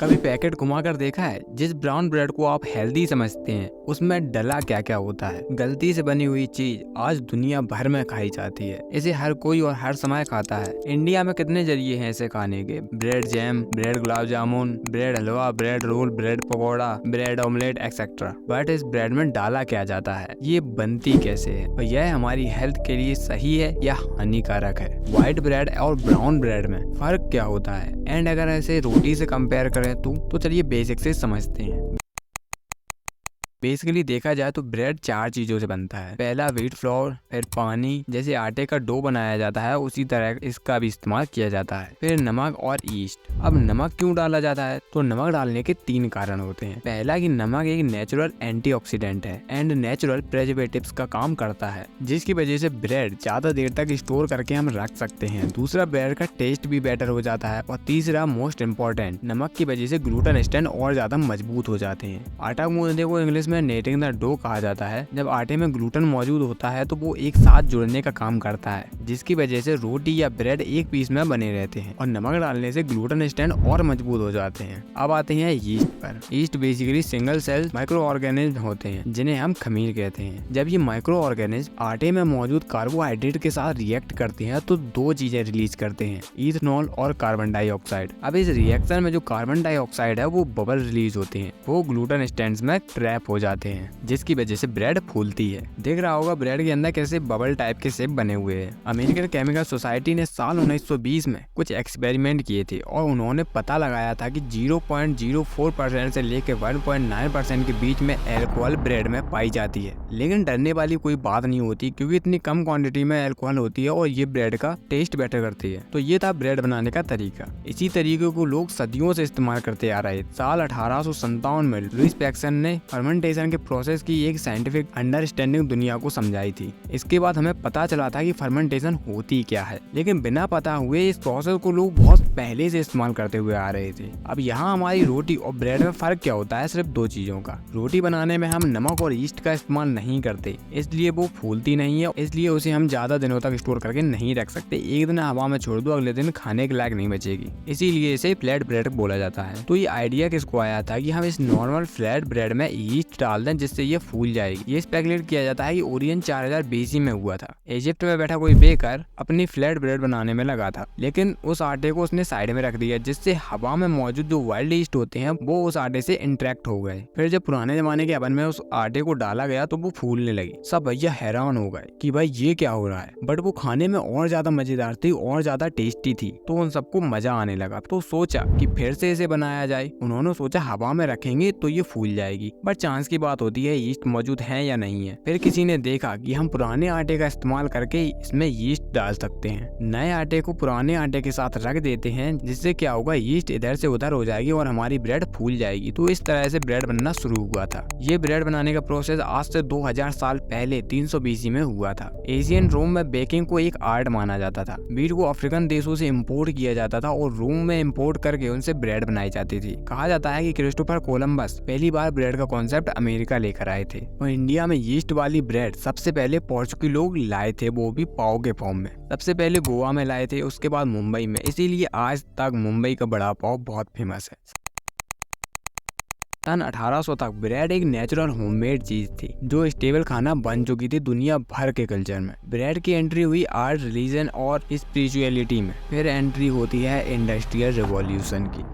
कभी पैकेट घुमाकर देखा है? जिस ब्राउन ब्रेड को आप हेल्दी समझते हैं उसमें डला क्या क्या होता है। गलती से बनी हुई चीज आज दुनिया भर में खाई जाती है। इसे हर कोई और हर समय खाता है। इंडिया में कितने जरिए हैं इसे खाने के। Bread jam, bread gulab jamun, bread halwa, bread roll, bread pakora, bread omelette etcetera. But इस ब्रेड में डाला क्या जाता है, ये बनती कैसे है और यह हमारी हेल्थ के लिए सही है या हानिकारक है। व्हाइट ब्रेड और ब्राउन ब्रेड में फर्क क्या होता है एंड अगर ऐसे रोटी से कंपेयर करें तो चलिए बेसिक से समझते हैं। बेसिकली देखा जाए तो ब्रेड 4 चीजों से बनता है। पहला व्हीट फ्लोर, फिर पानी, जैसे आटे का डो बनाया जाता है उसी तरह इसका भी इस्तेमाल किया जाता है। फिर नमक और ईस्ट। अब नमक क्यों डाला जाता है? तो नमक डालने के 3 कारण होते हैं। पहला कि नमक एक नेचुरल एंटीऑक्सीडेंट है एंड नेचुरल प्रिजर्वेटिव्स का काम करता है, जिसकी वजह से ब्रेड ज्यादा देर तक स्टोर करके हम रख सकते हैं। दूसरा, ब्रेड का टेस्ट भी बेटर हो जाता है और तीसरा मोस्ट इम्पोर्टेंट, नमक की वजह से ग्लूटेन स्टैंड और ज्यादा मजबूत हो जाते हैं। आटा गूंदने को इंग्लिश में नेटिंग द डो कहा जाता है। जब आटे में ग्लूटेन मौजूद होता है तो वो एक साथ जुड़ने का काम करता है, जिसकी वजह से रोटी या ब्रेड एक पीस में बने रहते हैं और नमक डालने से ग्लूटेन स्टैंड और मजबूत हो जाते हैं। अब आते हैं यीस्ट पर। Yeast basically single cell microorganism होते हैं जिन्हें हम खमीर कहते हैं। जब ये माइक्रो ऑर्गेनिज्म आटे में मौजूद कार्बोहाइड्रेट के साथ रिएक्ट करते हैं तो 2 चीजें रिलीज करते हैं, इथेनॉल और कार्बन डाइऑक्साइड। अब इस रिएक्शन में जो कार्बन डाइऑक्साइड है वो बबल रिलीज होते हैं, वो ग्लूटेन स्टैंड्स में ट्रैप हो जाते हैं, जिसकी वजह से ब्रेड फूलती है। देख रहा होगा ब्रेड के अंदर कैसे बबल टाइप के शेप बने हुए हैं। अमेरिकन केमिकल सोसाइटी ने साल 1920 में कुछ एक्सपेरिमेंट किए थे और उन्होंने पता लगाया था कि 0.04% से लेकर 1.9% के बीच में अल्कोहल ब्रेड में पाई जाती है। लेकिन डरने वाली कोई बात नहीं होती क्योंकि इतनी कम क्वांटिटी में अल्कोहल होती है और ये ब्रेड का टेस्ट बेटर करती है। तो ये था ब्रेड बनाने का तरीका। इसी तरीके को लोग सदियों से इस्तेमाल करते आ रहे। साल 1857 में लुईस पैक्सन ने फर्मेंटेशन के प्रोसेस की एक साइंटिफिक अंडरस्टैंडिंग दुनिया को समझाई थी। इसके बाद हमें पता चला था कि फर्मेंटेशन होती क्या है, लेकिन बिना पता हुए इस प्रोसेस को लोग बहुत पहले से इस्तेमाल करते हुए आ रहे थे। अब यहाँ हमारी रोटी और ब्रेड में फर्क क्या होता है? सिर्फ 2 चीजों का। रोटी बनाने में हम नमक और ईस्ट का इस्तेमाल नहीं करते, इसलिए वो फूलती नहीं है, इसलिए उसे हम ज्यादा दिनों तक स्टोर करके नहीं रख सकते। एक दिन हवा में छोड़ दो, अगले दिन खाने के लायक नहीं बचेगी, इसीलिए इसे फ्लैट ब्रेड बोला जाता है। तो ये आइडिया किसको आया था कि हम इस नॉर्मल फ्लैट ब्रेड में ईस्ट डाल दें जिससे ये फूल जाएगी। ये स्पेकुलेट किया जाता है कि ओरियन 4000 BC में हुआ था। इजिप्ट में बैठा कोई बेकर अपनी फ्लैट ब्रेड बनाने में लगा था, लेकिन उस आटे को उसने साइड में रख दिया, जिससे हवा में मौजूद जो वाइल्ड ईस्ट होते हैं वो उस आटे से इंटरेक्ट हो गए। फिर जब पुराने जमाने के ओवन में उस आटे को डाला गया तो वो फूलने लगी। सब भैया हैरान हो गए कि भाई ये क्या हो रहा है, बट वो खाने में और ज्यादा मजेदार थी और ज्यादा टेस्टी थी, तो उन सबको मजा आने लगा। तो सोचा कि फिर से इसे बनाया जाए। उन्होंने सोचा हवा में रखेंगे तो ये फूल जाएगी, बट चांस की बात होती है यीस्ट मौजूद है या नहीं है। फिर किसी ने देखा कि हम पुराने आटे का इस्तेमाल करके इसमें यीस्ट डाल सकते हैं। नए आटे को पुराने आटे के साथ रख देते हैं, जिससे क्या होगा, यीस्ट इधर से उधर हो जाएगी और हमारी ब्रेड फूल जाएगी। तो इस तरह से ब्रेड बनना शुरू हुआ था। ये ब्रेड बनाने का प्रोसेस आज से 2000 साल पहले 300 BC में हुआ था। एशियन रोम में बेकिंग को एक आर्ट माना जाता था। वीट को अफ्रीकन देशों से इम्पोर्ट किया जाता था और रोम में इम्पोर्ट करके उनसे ब्रेड बनाई जाती थी। कहा जाता है कि क्रिस्टोफर कोलंबस पहली बार ब्रेड का कॉन्सेप्ट अमेरिका लेकर आए थे और इंडिया में यीस्ट वाली ब्रेड सबसे पहले पोर्चुगीज लोग लाए थे, वो भी पाव के फॉर्म में। सबसे पहले गोवा में लाए थे, उसके बाद मुंबई में, इसीलिए आज तक मुंबई का बड़ा पाव बहुत फेमस है। सन 1800 तक ब्रेड एक नेचुरल होममेड चीज थी जो स्टेबल खाना बन चुकी थी दुनिया भर के कल्चर में। ब्रेड की एंट्री हुई आर्ट, रिलीजन और स्पिरिचुअलिटी में। फिर एंट्री होती है इंडस्ट्रियल रिवॉल्यूशन की।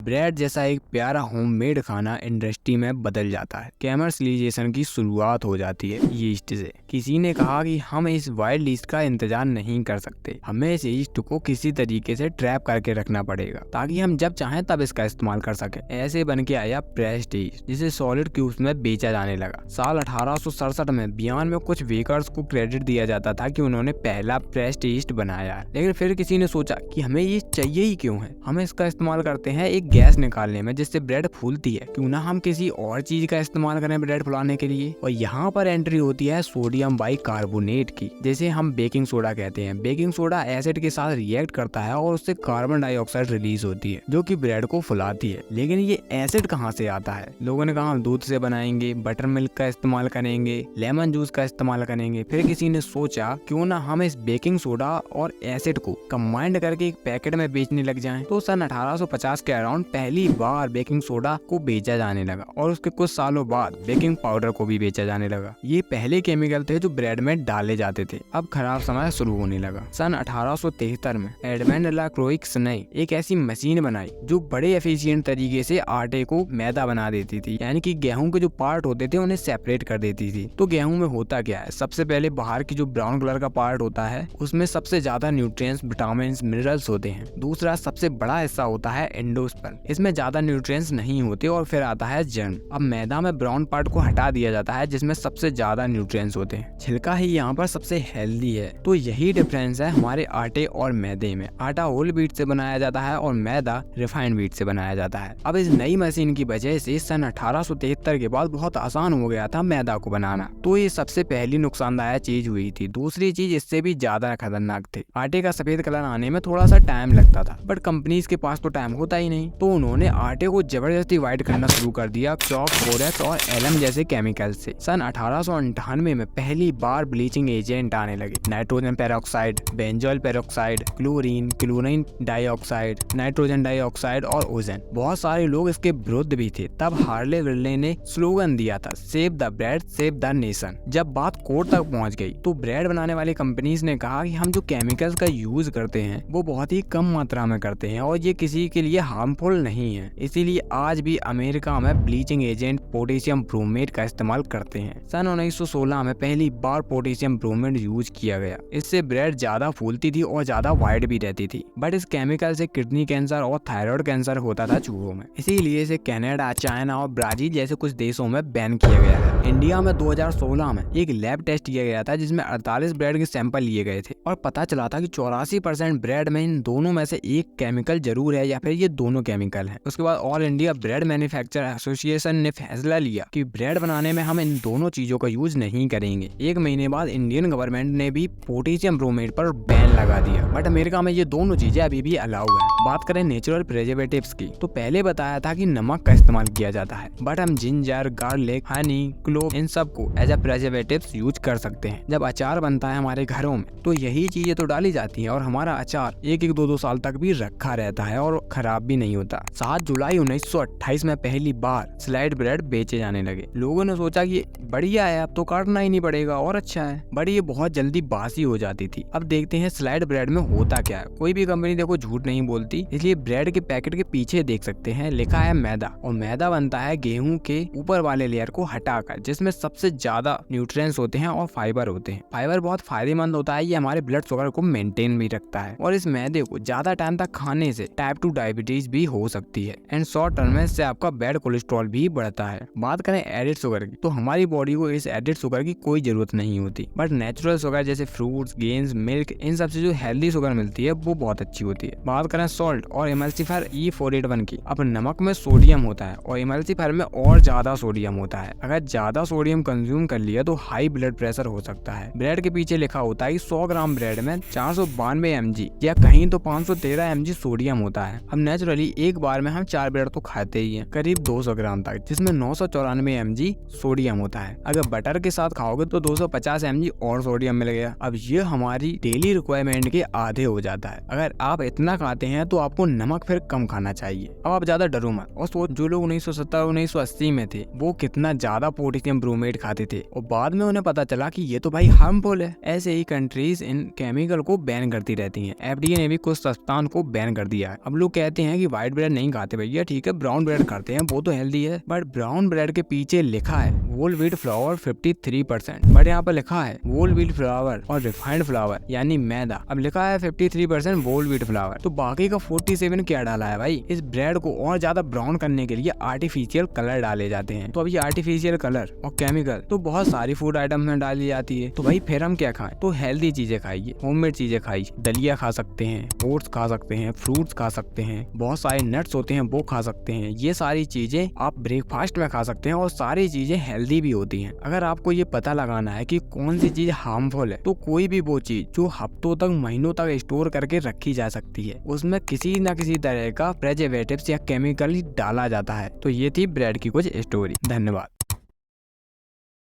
ब्रेड जैसा एक प्यारा होममेड खाना इंडस्ट्री में बदल जाता है। कमर्शियलाइजेशन की शुरुआत हो जाती है यीस्ट से। किसी ने कहा कि हम इस वाइल्ड ईस्ट का इंतजार नहीं कर सकते, हमें इस ईस्ट को किसी तरीके से ट्रैप करके रखना पड़ेगा ताकि हम जब चाहें तब इसका इस्तेमाल कर सके। ऐसे बन के आया प्रेस्ड ईस्ट, जिसे सॉलिड क्यूब्स में बेचा जाने लगा। साल 1867 में बियान में कुछ बेकर्स को क्रेडिट दिया जाता था कि उन्होंने पहला प्रेस्ड ईस्ट बनाया। लेकिन फिर किसी ने सोचा कि हमें ये चाहिए ही क्यों है, हम इसका इस्तेमाल करते हैं एक गैस निकालने में जिससे ब्रेड फूलती है, क्यों ना हम किसी और चीज का इस्तेमाल करें ब्रेड फुलाने के लिए। और यहाँ पर एंट्री होती है सोडियम बाइकार्बोनेट की, जिसे हम बेकिंग सोडा कहते हैं। बेकिंग सोडा एसिड के साथ रिएक्ट करता है और उससे कार्बन डाइऑक्साइड रिलीज होती है जो कि ब्रेड को फुलाती है। लेकिन ये एसिड कहाँ से आता है? लोगों ने कहा हम दूध से बनाएंगे, बटर मिल्क का इस्तेमाल करेंगे, लेमन जूस का इस्तेमाल करेंगे। फिर किसी ने सोचा क्यों ना हम इस बेकिंग सोडा और एसिड को कंबाइंड करके एक पैकेट में बेचने लग जाएं। तो सन 1850 के अराउंड पहली बार बेकिंग सोडा को बेचा जाने लगा और उसके कुछ सालों बाद बेकिंग पाउडर को भी बेचा जाने लगा। ये पहले केमिकल थे जो ब्रेड में डाले जाते थे। अब खराब समय शुरू होने लगा। सन 1873 में एडमंड लक्रोइक्स ने एक ऐसी मशीन बनाई जो बड़े एफिशिएंट तरीके से आटे को मैदा बना देती थी, यानी कि गेहूं के जो पार्ट होते थे उन्हें सेपरेट कर देती थी। तो गेहूं में होता क्या है? सबसे पहले बाहर की जो ब्राउन कलर का पार्ट होता है उसमें सबसे ज्यादा न्यूट्रिएंट्स, विटामिन, मिनरल्स होते हैं। दूसरा सबसे बड़ा हिस्सा होता है एंडोस्पर्म, इसमें ज्यादा न्यूट्रिएंट्स नहीं होते। और फिर आता है जर्म। अब मैदा में ब्राउन पार्ट को हटा दिया जाता है जिसमें सबसे ज्यादा न्यूट्रिएंट्स होते हैं। छिलका ही यहाँ पर सबसे हेल्दी है। तो यही डिफरेंस है हमारे आटे और मैदे में। आटा होल व्हीट से बनाया जाता है और मैदा रिफाइंड व्हीट से बनाया जाता है। अब इस नई मशीन की वजह से सन 1873 के बाद बहुत आसान हो गया था मैदा को बनाना। तो ये सबसे पहली नुकसानदायक चीज हुई थी। दूसरी चीज इससे भी ज्यादा खतरनाक थी। आटे का सफेद कलर आने में थोड़ा सा टाइम लगता था, बट कंपनीज के पास तो टाइम होता ही नहीं। तो उन्होंने आटे को जबरदस्ती व्हाइट करना शुरू कर दिया चॉक, बोरेक्स और एलम जैसे केमिकल से। सन 1898 में पहली बार ब्लीचिंग एजेंट आने लगे। Nitrogen peroxide, benzoyl peroxide, chlorine, chlorine dioxide, nitrogen dioxide और ओजोन। बहुत सारे लोग इसके विरुद्ध भी थे। तब हार्ले विल्ले ने स्लोगन दिया था, save the bread save the nation. जब बात कोर्ट तक पहुंच गई तो ब्रेड बनाने वाली कंपनीज ने कहा कि हम जो केमिकल्स का यूज करते हैं वो बहुत ही कम मात्रा में करते हैं और ये किसी के लिए हार्मफुल नहीं है। इसीलिए आज भी अमेरिका में ब्लीचिंग एजेंट पोटेशियम ब्रोमेट का इस्तेमाल करते हैं। सन 1916 में पहली बार पोटेशियम ब्रोमेट यूज किया गया। इससे ब्रेड ज्यादा फूलती थी और ज्यादा वाइट भी रहती थी। बट इस केमिकल से किडनी कैंसर और थायराइड कैंसर होता था चूहों में। इसीलिए इसे कनाडा, चाइना और ब्राजील जैसे कुछ देशों में बैन किया गया है। इंडिया में 2016 में एक लैब टेस्ट किया गया था जिसमें 48 ब्रेड के सैंपल लिए गए थे और पता चला था कि 84% ब्रेड में इन दोनों में से एक केमिकल जरूर है या फिर ये दोनों केमिकल हैं। उसके बाद all India bread manufacture association ने फैसला लिया कि ब्रेड बनाने में हम इन दोनों चीजों का यूज नहीं करेंगे। एक महीने बाद इंडियन गवर्नमेंट ने भी पोटेशियम ब्रोमेट पर बैन लगा दिया। बट अमेरिका में ये दोनों चीजें अभी भी अलाउ है। बात करें नेचुरल प्रिजर्वेटिव्स की तो पहले बताया था कि नमक का इस्तेमाल किया जाता है, बट हम जिंजर, गार्लिक, हनी, क्लोव इन सब को एज अ प्रिजर्वेटिव्स यूज कर सकते हैं। जब अचार बनता है हमारे घरों में तो यही चीजें तो डाली जाती हैं और हमारा अचार 1-2 साल तक भी रखा रहता है और खराब भी नहीं होता। 7 जुलाई 1928 में पहली बार स्लाइड ब्रेड बेचे जाने लगे। लोगों ने सोचा कि बढ़िया है, अब तो काटना ही नहीं पड़ेगा और अच्छा है, बट ये बहुत जल्दी बासी हो जाती थी। अब देखते हैं स्लाइड ब्रेड में होता क्या है। कोई भी कंपनी देखो झूठ नहीं बोलती, इसलिए ब्रेड के पैकेट के पीछे देख सकते हैं लिखा है मैदा। और मैदा बनता है गेहूं के ऊपर वाले लेयर को हटाकर, जिसमें सबसे ज्यादा न्यूट्रिएंट्स होते हैं और फाइबर होते हैं। फाइबर बहुत फायदेमंद होता है, ये हमारे ब्लड शुगर को मेंटेन भी रखता है। और इस मैदे को ज्यादा टाइम तक खाने से टाइप 2 डायबिटीज भी हो सकती है एंड शॉर्ट टर्म में इससे आपका बैड कोलेस्ट्रॉल भी बढ़ता है। बात करें एडिड शुगर की तो हमारी बॉडी को इस एडिड शुगर की कोई जरूरत नहीं होती, बट नेचुरल शुगर जैसे फ्रूट्स, गेन्स, मिल्क, इन सब से जो हेल्दी शुगर मिलती है वो बहुत अच्छी होती है। बात करें सॉल्ट और इमल्सिफायर E481 की। अब नमक में सोडियम होता है और इमल्सिफायर में और ज्यादा सोडियम होता है। अगर ज्यादा सोडियम कंज्यूम कर लिया तो हाई ब्लड प्रेशर हो सकता है। ब्रेड के पीछे लिखा होता है 100 ग्राम ब्रेड में 492 mg या कहीं तो 513 mg सोडियम होता है। अब नेचुरली एक बार में हम 4 ब्रेड तो खाते ही हैं, करीब 200 ग्राम तक, जिसमें 994 mg सोडियम होता है। अगर बटर के साथ खाओगे तो 250 mg और सोडियम मिल गया। अब ये हमारी डेली रिक्वायरमेंट के आधे हो जाता है। अगर आप इतना खाते हैं तो आपको नमक फिर कम खाना चाहिए। अब आप ज्यादा डरो मत और सोच, जो लोग 1970-1980 में थे वो कितना ज्यादा पोटेशियम ब्रोमेट खाते थे और बाद में उन्हें पता चला कि ये तो भाई हार्मफुल है। ऐसे ही कंट्रीज इन केमिकल को बैन करती रहती हैं। FDA ने भी कुछ सस्तान को बैन कर दिया है। अब लोग कहते हैं कि व्हाइट ब्रेड नहीं खाते, भैया ठीक है ब्राउन ब्रेड खाते हैं, वो तो हेल्दी है, बट ब्राउन ब्रेड के पीछे लिखा है होल व्हीट फ्लावर 53%। बट यहाँ पर लिखा है होल व्हीट फ्लावर और रिफाइंड फ्लावर यानी मैदा। अब लिखा है 53% होल व्हीट फ्लावर, तो बाकी का 47 क्या डाला है भाई? इस ब्रेड को और ज्यादा ब्राउन करने के लिए आर्टिफिशियल कलर डाले जाते हैं। तो अब ये आर्टिफिशियल कलर और केमिकल तो बहुत सारी फूड आइटम में डाली जाती है। तो भाई फिर हम क्या खाएं? तो हेल्दी चीजें खाइए, होममेड चीजें खाइए। दलिया खा सकते हैं, ओट्स खा सकते हैं, फ्रूट्स खा सकते हैं, बहुत सारे नट्स होते हैं वो खा सकते हैं। ये सारी चीजें आप ब्रेकफास्ट में खा सकते हैं और सारी चीजें हेल्दी भी होती हैं। अगर आपको ये पता लगाना है कि कौन सी चीज हार्मफुल है, तो कोई भी वो चीज जो हफ्तों तक महीनों तक स्टोर करके रखी जा सकती है उसमें किसी न किसी तरह का प्रिजर्वेटिव्स या केमिकल डाला जाता है। तो ये थी ब्रेड की कुछ स्टोरी। धन्यवाद।